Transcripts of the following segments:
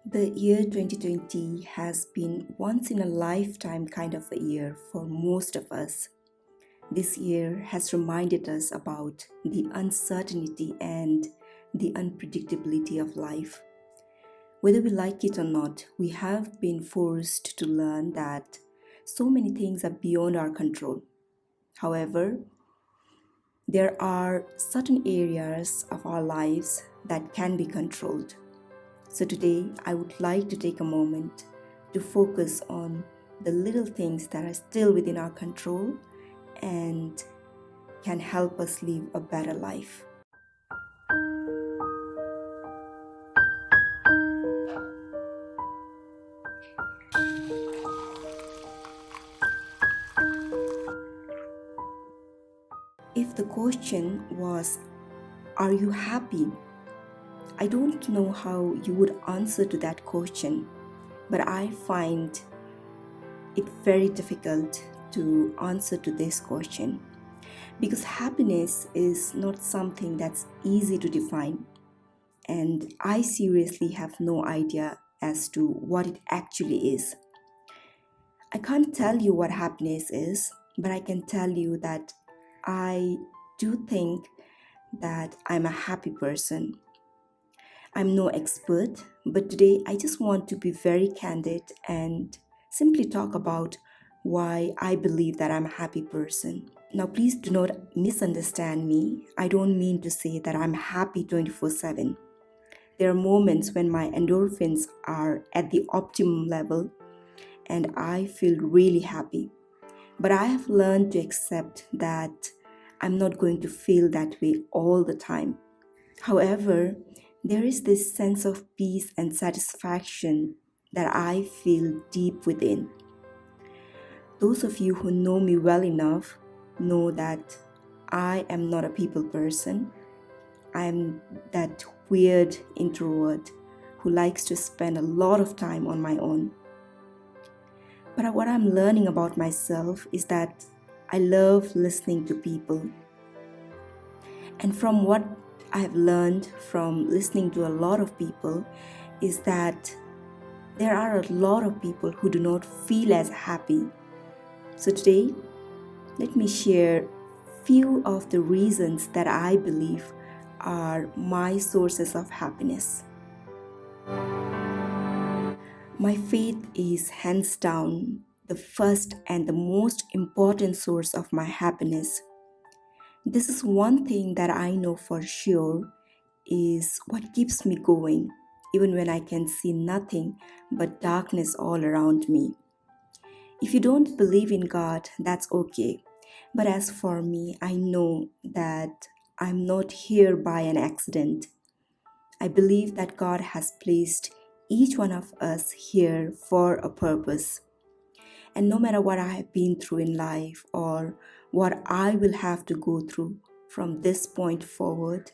The year 2020 has been once in a lifetime kind of a year for most of us. This year has reminded us about the uncertainty and the unpredictability of life. Whether we like it or not, we have been forced to learn that so many things are beyond our control. However, there are certain areas of our lives that can be controlled. So today, I would like to take a moment to focus on the little things that are still within our control and can help us live a better life. If the question was, are you happy? I don't know how you would answer to that question, but I find it very difficult to answer to this question because happiness is not something that's easy to define, and I seriously have no idea as to what it actually is. I can't tell you what happiness is, but I can tell you that I do think that I'm a happy person. I'm no expert, but today I just want to be very candid and simply talk about why I believe that I'm a happy person. Now, please do not misunderstand me. I don't mean to say that I'm happy 24/7. There are moments when my endorphins are at the optimum level and I feel really happy. But I have learned to accept that I'm not going to feel that way all the time. However, there is this sense of peace and satisfaction that I feel deep within. Those of you who know me well enough know that I am not a people person. I'm that weird introvert who likes to spend a lot of time on my own. But what I'm learning about myself is that I love listening to people. And from what I have learned from listening to a lot of people is that there are a lot of people who do not feel as happy. So today, let me share few of the reasons that I believe are my sources of happiness. My faith is hands down the first and the most important source of my happiness. This is one thing that I know for sure is what keeps me going, even when I can see nothing but darkness all around me. If you don't believe in God, that's okay. But as for me, I know that I'm not here by an accident. I believe that God has placed each one of us here for a purpose. And no matter what I have been through in life or what I will have to go through from this point forward,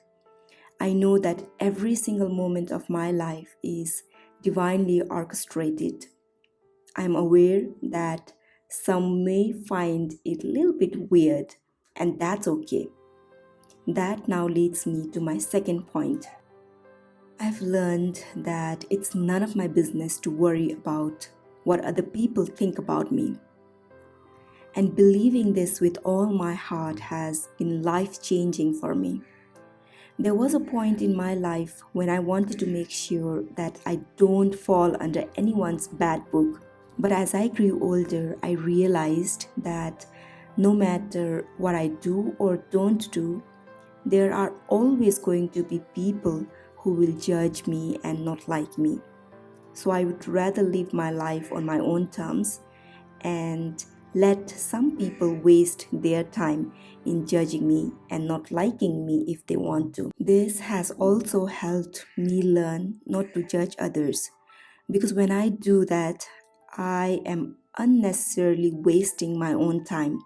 I know that every single moment of my life is divinely orchestrated. I'm aware that some may find it a little bit weird, and that's okay. That now leads me to my second point. I've learned that it's none of my business to worry about what other people think about me. And believing this with all my heart has been life-changing for me. There was a point in my life when I wanted to make sure that I don't fall under anyone's bad book. But as I grew older, I realized that no matter what I do or don't do, there are always going to be people who will judge me and not like me. So I would rather live my life on my own terms and let some people waste their time in judging me and not liking me if they want to. This has also helped me learn not to judge others, because when I do that, I am unnecessarily wasting my own time.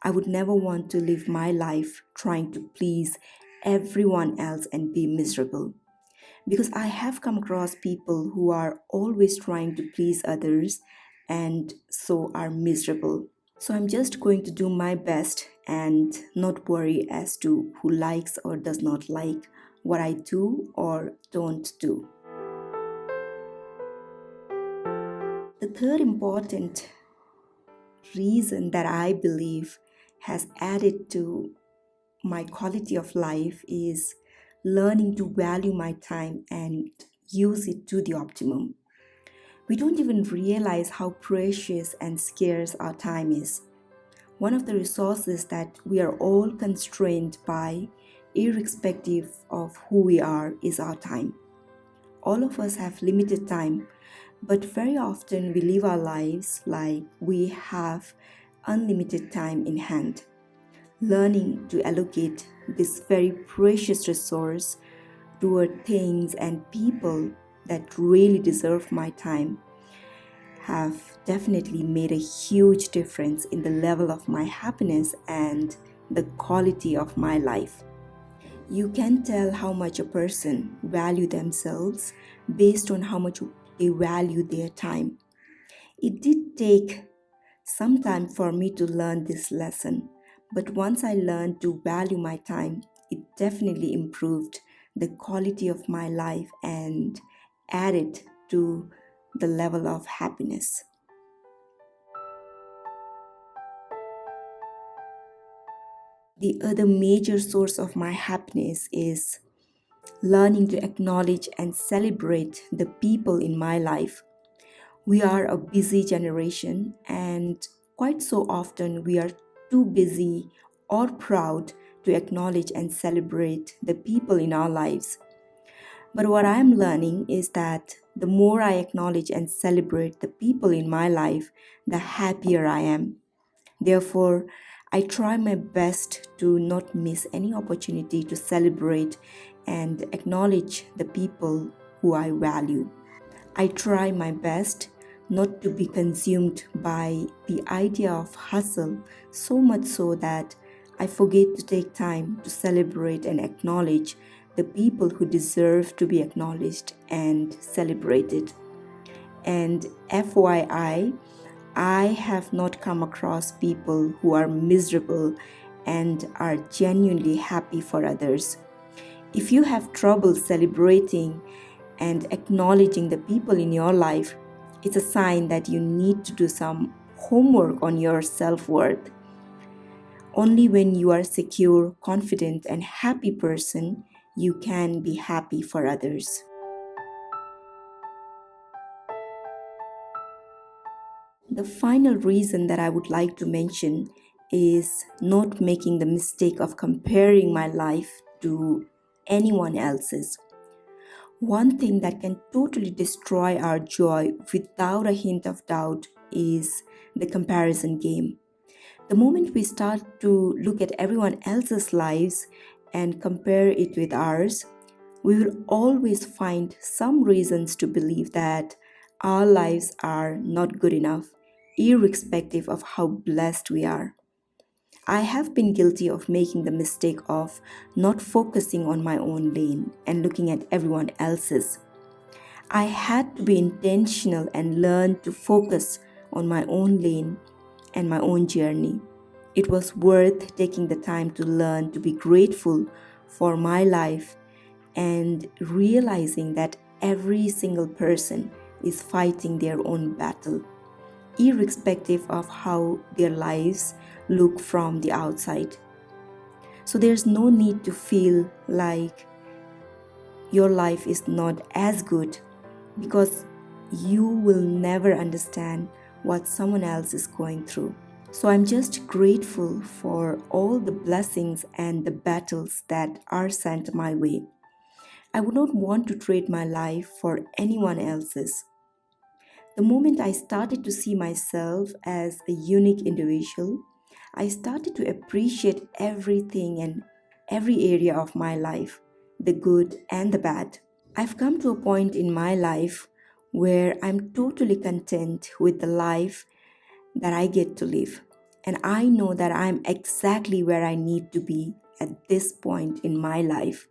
I would never want to live my life trying to please everyone else and be miserable. Because I have come across people who are always trying to please others and so are miserable. So I'm just going to do my best and not worry as to who likes or does not like what I do or don't do. The third important reason that I believe has added to my quality of life is learning to value my time and use it to the optimum. We don't even realize how precious and scarce our time is. One of the resources that we are all constrained by, irrespective of who we are, is our time. All of us have limited time, but very often we live our lives like we have unlimited time in hand. Learning to allocate this very precious resource toward things and people that really deserve my time have definitely made a huge difference in the level of my happiness and the quality of my life. You can tell how much a person values themselves based on how much they value their time. It did take some time for me to learn this lesson, but once I learned to value my time, it definitely improved the quality of my life and added to the level of happiness. The other major source of my happiness is learning to acknowledge and celebrate the people in my life. We are a busy generation, and quite so often we are too busy or proud to acknowledge and celebrate the people in our lives. But what I'm learning is that the more I acknowledge and celebrate the people in my life, the happier I am. Therefore, I try my best to not miss any opportunity to celebrate and acknowledge the people who I value. I try my best not to be consumed by the idea of hustle so much so that I forget to take time to celebrate and acknowledge the people who deserve to be acknowledged and celebrated. And FYI, I have not come across people who are miserable and are genuinely happy for others. If you have trouble celebrating and acknowledging the people in your life, it's a sign that you need to do some homework on your self-worth. Only when you are secure, confident, and happy person, you can be happy for others. The final reason that I would like to mention is not making the mistake of comparing my life to anyone else's. One thing that can totally destroy our joy without a hint of doubt is the comparison game. The moment we start to look at everyone else's lives and compare it with ours, we will always find some reasons to believe that our lives are not good enough, irrespective of how blessed we are. I have been guilty of making the mistake of not focusing on my own lane and looking at everyone else's. I had to be intentional and learn to focus on my own lane and my own journey. It was worth taking the time to learn to be grateful for my life and realizing that every single person is fighting their own battle, irrespective of how their lives look from the outside. So there's no need to feel like your life is not as good, because you will never understand what someone else is going through. So I'm just grateful for all the blessings and the battles that are sent my way. I would not want to trade my life for anyone else's. The moment I started to see myself as a unique individual, I started to appreciate everything and every area of my life, the good and the bad. I've come to a point in my life where I'm totally content with the life that I get to live. And I know that I'm exactly where I need to be at this point in my life.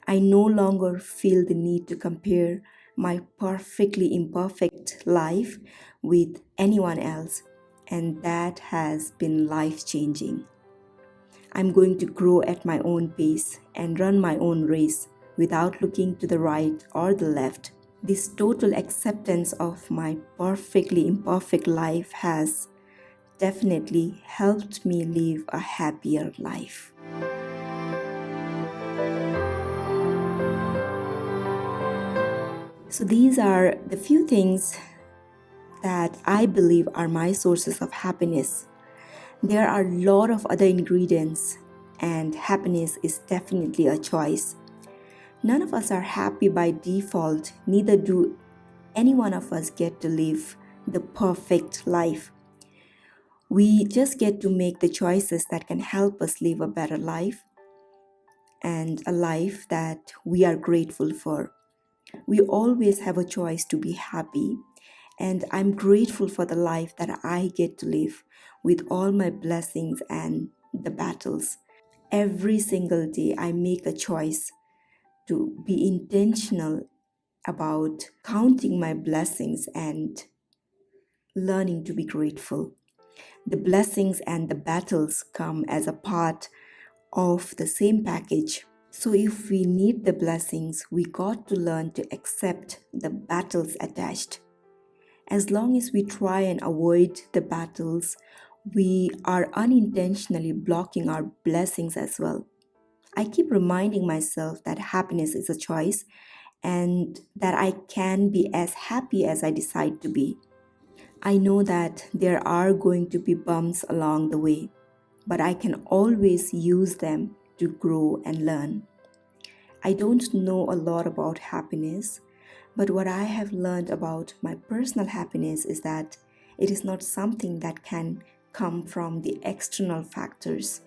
I no longer feel the need to compare my perfectly imperfect life with anyone else, and that has been life-changing. I'm going to grow at my own pace and run my own race without looking to the right or the left. This total acceptance of my perfectly imperfect life has definitely helped me live a happier life. So these are the few things that I believe are my sources of happiness. There are a lot of other ingredients, and happiness is definitely a choice. None of us are happy by default, neither do any one of us get to live the perfect life. We just get to make the choices that can help us live a better life and a life that we are grateful for. We always have a choice to be happy, and I'm grateful for the life that I get to live with all my blessings and the battles. Every single day, I make a choice to be intentional about counting my blessings and learning to be grateful. The blessings and the battles come as a part of the same package. So if we need the blessings, we got to learn to accept the battles attached. As long as we try and avoid the battles, we are unintentionally blocking our blessings as well. I keep reminding myself that happiness is a choice and that I can be as happy as I decide to be. I know that there are going to be bumps along the way, but I can always use them to grow and learn. I don't know a lot about happiness, but what I have learned about my personal happiness is that it is not something that can come from the external factors.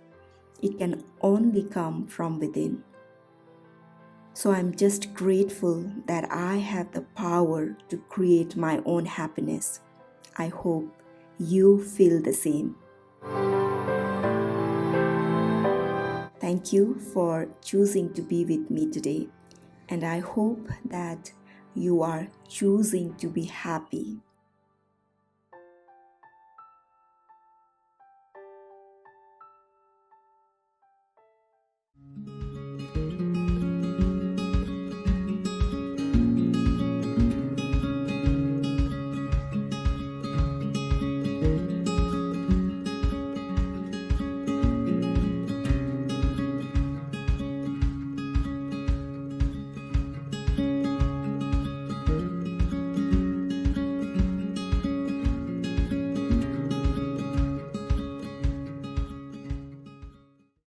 It can only come from within. So I'm just grateful that I have the power to create my own happiness. I hope you feel the same. Thank you for choosing to be with me today, and I hope that you are choosing to be happy.